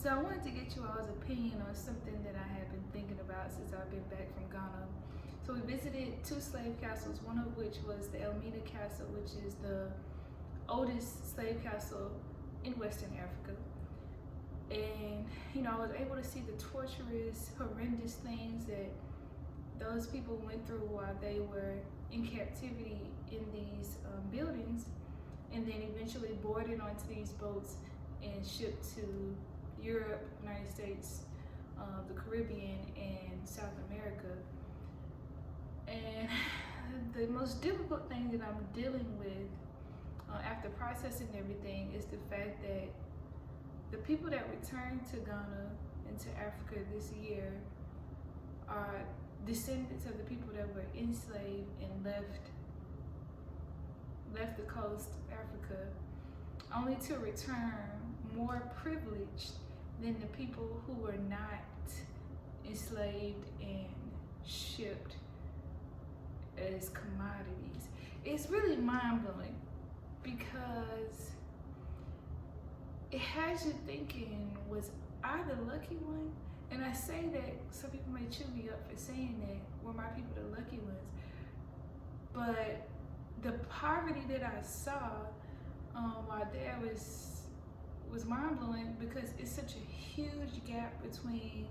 So I wanted to get you all's opinion on something that I have been thinking about since I've been back from Ghana. So we visited two slave castles, one of which was the Elmina Castle, which is the oldest slave castle in Western Africa. And, I was able to see the torturous, horrendous things that those people went through while they were in captivity in these buildings, and then eventually boarded onto these boats and shipped to Europe, United States, the Caribbean, and South America. And the most difficult thing that I'm dealing with after processing everything is the fact that the people that returned to Ghana and to Africa this year are descendants of the people that were enslaved and left the coast of Africa, only to return more privileged than the people who were not enslaved and shipped as commodities. It's really mind-blowing because it has you thinking, was I the lucky one? And I say that, some people may chew me up for saying that, were my people the lucky ones? But the poverty that I saw while there was mind-blowing, because it's such a huge gap between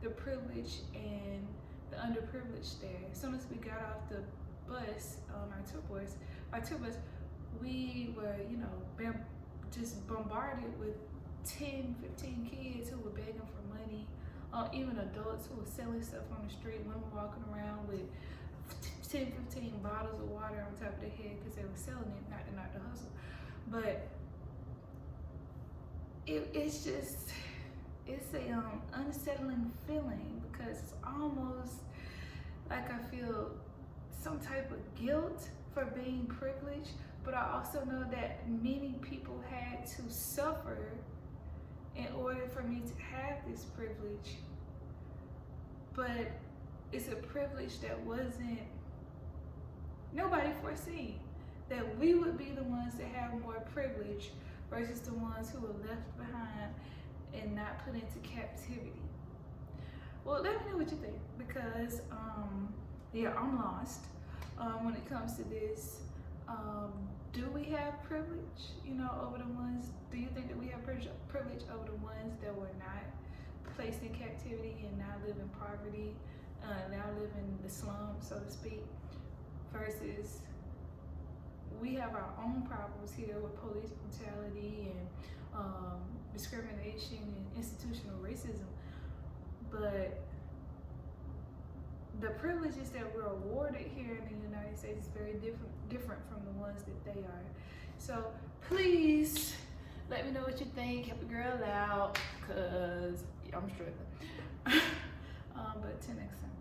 the privileged and the underprivileged there. As soon as we got off the bus, our tour bus, we were, just bombarded with 10, 15 kids who were begging for money, even adults who were selling stuff on the street, women walking around with 10, 15 bottles of water on top of their head because they were selling it, not to hustle. But it's a unsettling feeling, because it's almost like I feel some type of guilt for being privileged, but I also know that many people had to suffer in order for me to have this privilege. But it's a privilege that nobody foreseen, that we would be the ones that have more privilege versus the ones who were left behind and not put into captivity. Well, let me know what you think, because I'm lost when it comes to this. Do we have privilege, over the ones? Do you think that we have privilege over the ones that were not placed in captivity and now live in poverty, now live in the slum, so to speak, versus we have our own problems here with police brutality and discrimination and institutional racism, but the privileges that we're awarded here in the United States is very different from the ones that they are. So please let me know what you think. Help a girl out, because I'm struggling. But till next time.